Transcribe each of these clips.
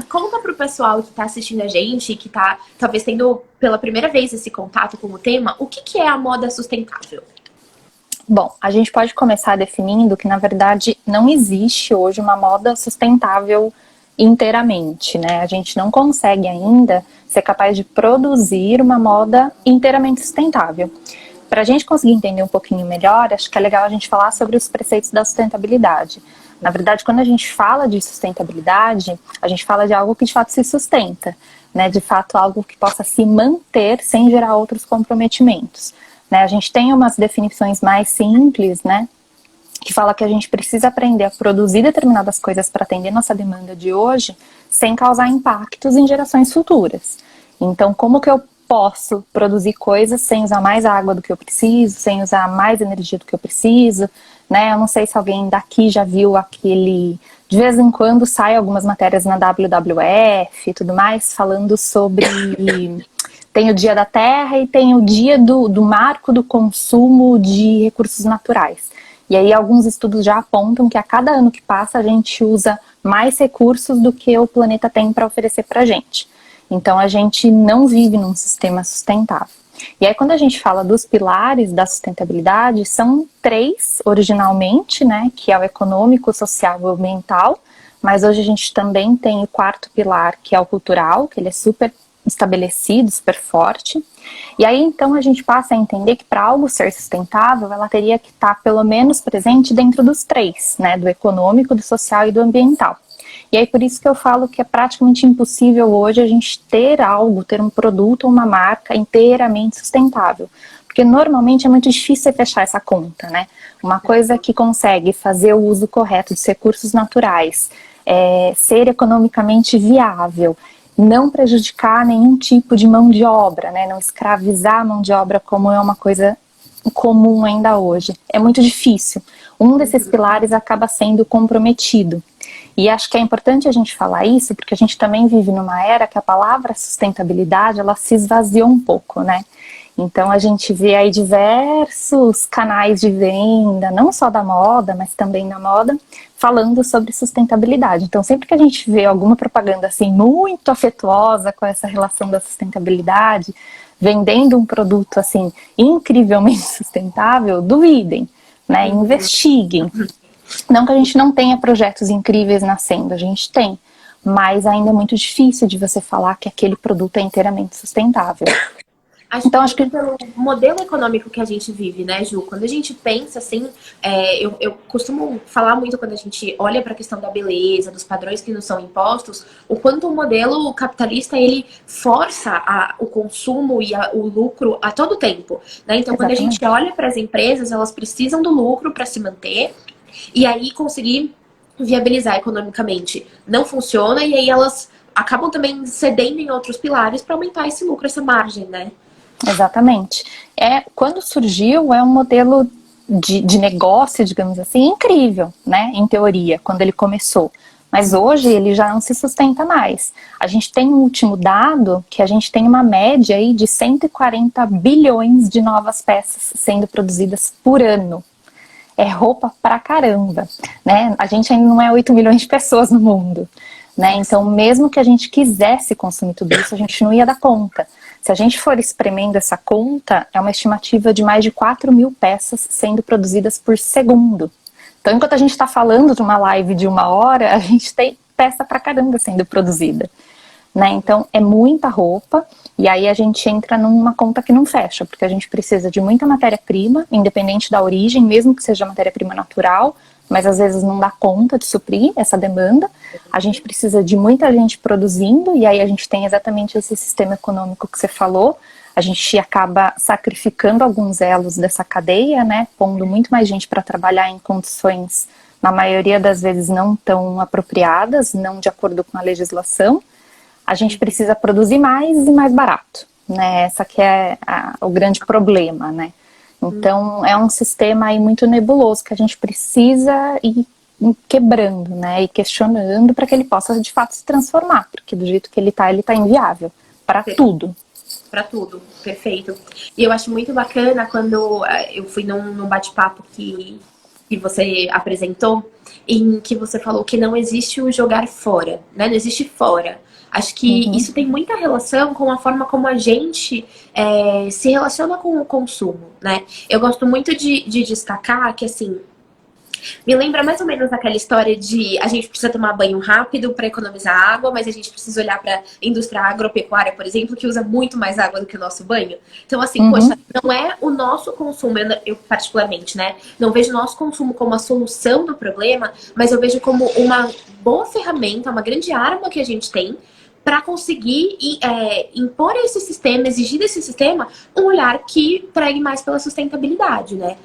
conta pro pessoal que tá assistindo a gente, que tá talvez tendo pela primeira vez esse contato com o tema, o que que é a moda sustentável? Bom, a gente pode começar definindo que, na verdade, não existe hoje uma moda sustentável inteiramente, né? A gente não consegue ainda ser capaz de produzir uma moda inteiramente sustentável. Para a gente conseguir entender um pouquinho melhor, acho que é legal a gente falar sobre os preceitos da sustentabilidade. Na verdade, quando a gente fala de sustentabilidade, a gente fala de algo que de fato se sustenta, né? De fato, algo que possa se manter sem gerar outros comprometimentos. Né? A gente tem umas definições mais simples, né? Que fala que a gente precisa aprender a produzir determinadas coisas para atender nossa demanda de hoje, sem causar impactos em gerações futuras. Então, como que eu posso produzir coisas sem usar mais água do que eu preciso, sem usar mais energia do que eu preciso, né? Eu não sei se alguém daqui já viu aquele... De vez em quando saem algumas matérias na WWF e tudo mais, falando sobre... Tem o Dia da Terra e tem o Dia do Marco do Consumo de Recursos Naturais. E aí alguns estudos já apontam que a cada ano que passa a gente usa mais recursos do que o planeta tem para oferecer para a gente. Então a gente não vive num sistema sustentável. E aí quando a gente fala dos pilares da sustentabilidade, são 3 originalmente, né, que é o econômico, social e o ambiental, mas hoje a gente também tem o 4º pilar, que é o cultural, que ele é super estabelecido, super forte. E aí então a gente passa a entender que para algo ser sustentável, ela teria que estar pelo menos presente dentro dos 3, né, do econômico, do social e do ambiental. E aí por isso que eu falo que é praticamente impossível hoje a gente ter algo, ter um produto ou uma marca inteiramente sustentável. Porque normalmente é muito difícil você fechar essa conta, né? Uma coisa que consegue fazer o uso correto dos recursos naturais, ser economicamente viável, não prejudicar nenhum tipo de mão de obra, né? Não escravizar a mão de obra como é uma coisa comum ainda hoje. É muito difícil. Um desses pilares acaba sendo comprometido. E acho que é importante a gente falar isso, porque a gente também vive numa era que a palavra sustentabilidade, ela se esvaziou um pouco, né? Então a gente vê aí diversos canais de venda, não só da moda, mas também da moda, falando sobre sustentabilidade. Então sempre que a gente vê alguma propaganda assim muito afetuosa com essa relação da sustentabilidade, vendendo um produto assim incrivelmente sustentável, duvidem, né? Investiguem. Não que a gente não tenha projetos incríveis nascendo, a gente tem, mas ainda é muito difícil de você falar que aquele produto é inteiramente sustentável. Então, acho que pelo modelo econômico que a gente vive, né, Ju? Quando a gente pensa assim, eu costumo falar muito quando a gente olha para a questão da beleza, dos padrões que nos são impostos, o quanto o modelo capitalista, ele força o consumo e o lucro a todo tempo, né? Então, quando a gente olha para as empresas, elas precisam do lucro para se manter e aí conseguir viabilizar economicamente. Não funciona e aí elas acabam também cedendo em outros pilares para aumentar esse lucro, essa margem, né? Exatamente. Quando surgiu, é um modelo de negócio, digamos assim, incrível, né? Em teoria, quando ele começou. Mas hoje ele já não se sustenta mais. A gente tem um último dado que a gente tem uma média aí de 140 bilhões de novas peças sendo produzidas por ano. É roupa pra caramba, né? A gente ainda não é 8 milhões de pessoas no mundo, né? Então, mesmo que a gente quisesse consumir tudo isso, a gente não ia dar conta. Se a gente for espremendo essa conta, é uma estimativa de mais de 4 mil peças sendo produzidas por segundo. Então, enquanto a gente está falando de uma live de 1 hora, a gente tem peça pra caramba sendo produzida, né? Então, é muita roupa, e aí a gente entra numa conta que não fecha, porque a gente precisa de muita matéria-prima, independente da origem, mesmo que seja matéria-prima natural, mas às vezes não dá conta de suprir essa demanda. A gente precisa de muita gente produzindo, e aí a gente tem exatamente esse sistema econômico que você falou. A gente acaba sacrificando alguns elos dessa cadeia, né, pondo muito mais gente para trabalhar em condições, na maioria das vezes, não tão apropriadas, não de acordo com a legislação. A gente precisa produzir mais e mais barato, né? Essa que é o grande problema, né? Então, é um sistema aí muito nebuloso que a gente precisa ir quebrando, né? E questionando para que ele possa, de fato, se transformar, porque do jeito que ele tá inviável para tudo. Para tudo, perfeito. E eu acho muito bacana quando eu fui num bate-papo que você apresentou, em que você falou que não existe o jogar fora, né? Não existe fora. Acho que isso tem muita relação com a forma como a gente se relaciona com o consumo, né? Eu gosto muito de destacar que, assim, me lembra mais ou menos aquela história de a gente precisa tomar banho rápido para economizar água, mas a gente precisa olhar para a indústria agropecuária, por exemplo, que usa muito mais água do que o nosso banho. Então, assim, poxa, não é o nosso consumo, eu particularmente, né? Não vejo o nosso consumo como a solução do problema, mas eu vejo como uma boa ferramenta, uma grande arma que a gente tem para conseguir impor esse sistema, exigir desse sistema um olhar que pregue mais pela sustentabilidade, né?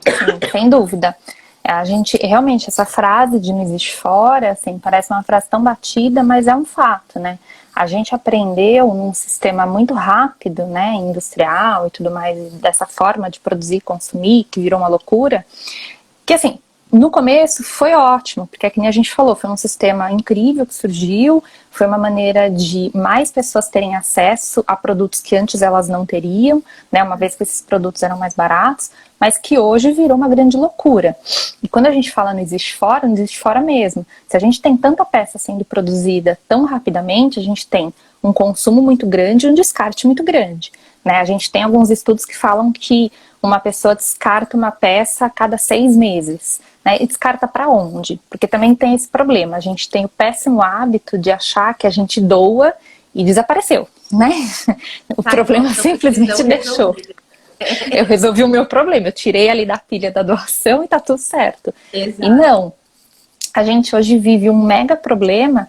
Sim, sem dúvida. A gente, realmente, essa frase de não existe fora, assim, parece uma frase tão batida, mas é um fato, né? A gente aprendeu num sistema muito rápido, né, industrial e tudo mais, dessa forma de produzir e consumir, que virou uma loucura, que assim, no começo foi ótimo, porque é que nem a gente falou, foi um sistema incrível que surgiu, foi uma maneira de mais pessoas terem acesso a produtos que antes elas não teriam, né, uma vez que esses produtos eram mais baratos, mas que hoje virou uma grande loucura. E quando a gente fala não existe fora mesmo. Se a gente tem tanta peça sendo produzida tão rapidamente, a gente tem um consumo muito grande e um descarte muito grande. Né? A gente tem alguns estudos que falam que uma pessoa descarta uma peça a cada 6 meses. Né? E descarta para onde? Porque também tem esse problema. A gente tem o péssimo hábito de achar que a gente doa e desapareceu. Né? O problema simplesmente deixou. Eu resolvi o meu problema, eu tirei ali da pilha da doação e tá tudo certo. Exato. E não, a gente hoje vive um mega problema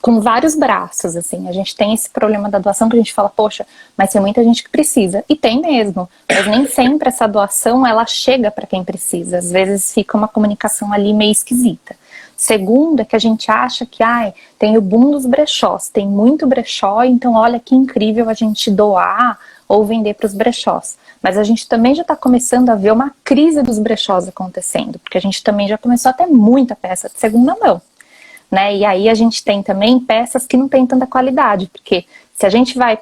com vários braços, assim. A gente tem esse problema da doação que a gente fala, poxa, mas tem muita gente que precisa. E tem mesmo, mas nem sempre essa doação, ela chega para quem precisa. Às vezes fica uma comunicação ali meio esquisita. Segundo, é que a gente acha que tem o boom dos brechós, tem muito brechó, então olha que incrível a gente doar ou vender para os brechós. Mas a gente também já está começando a ver uma crise dos brechós acontecendo, porque a gente também já começou a ter muita peça de segunda mão. Né? E aí a gente tem também peças que não tem tanta qualidade, porque se a gente vai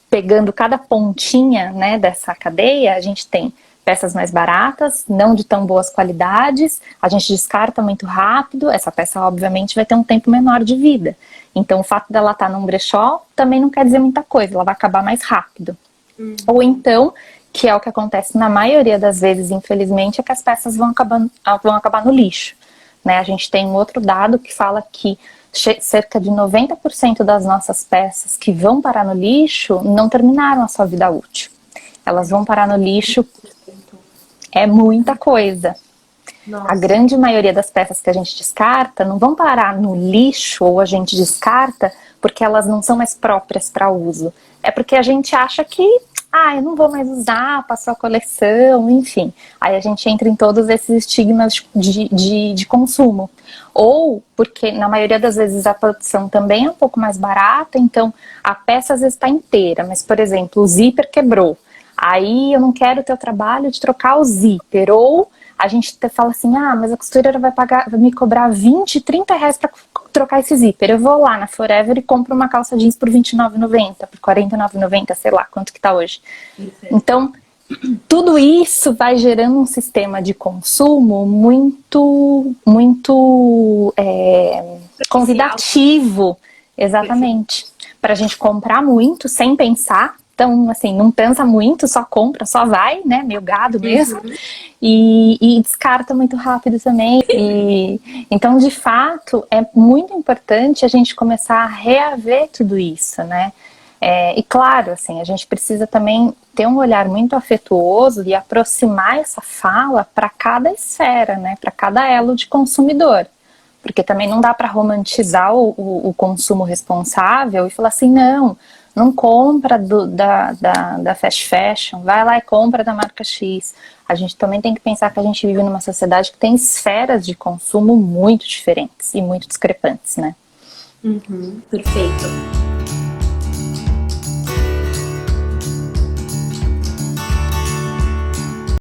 pegando cada pontinha, né, dessa cadeia, a gente tem peças mais baratas, não de tão boas qualidades, a gente descarta muito rápido, essa peça obviamente vai ter um tempo menor de vida. Então o fato dela estar num brechó também não quer dizer muita coisa, ela vai acabar mais rápido. Ou então, que é o que acontece na maioria das vezes, infelizmente, é que as peças vão acabar no lixo. Né? A gente tem um outro dado que fala que cerca de 90% das nossas peças que vão parar no lixo não terminaram a sua vida útil. Elas vão parar no lixo, é muita coisa. Nossa. A grande maioria das peças que a gente descarta não vão parar no lixo ou a gente descarta porque elas não são mais próprias para uso. É porque a gente acha que, eu não vou mais usar, passou a coleção, enfim. Aí a gente entra em todos esses estigmas de consumo. Ou porque, na maioria das vezes, a produção também é um pouco mais barata, então a peça às vezes está inteira, mas, por exemplo, o zíper quebrou. Aí eu não quero ter o trabalho de trocar o zíper. Ou a gente fala assim, mas a costureira vai me cobrar 20, 30 reais para trocar esse zíper. Eu vou lá na Forever e compro uma calça jeans por R$29,90, por R$49,90, sei lá quanto que tá hoje. Então, tudo isso vai gerando um sistema de consumo muito convidativo, exatamente, para a gente comprar muito sem pensar. Então, assim, não pensa muito, só compra, só vai, né? Meio gado mesmo. E descarta muito rápido também. Então, de fato, é muito importante a gente começar a reaver tudo isso, né? E claro, assim, a gente precisa também ter um olhar muito afetuoso e aproximar essa fala para cada esfera, né? Para cada elo de consumidor. Porque também não dá para romantizar o consumo responsável e falar assim, não compra da fast fashion, vai lá e compra da marca X. A gente também tem que pensar que a gente vive numa sociedade que tem esferas de consumo muito diferentes e muito discrepantes, né? Perfeito.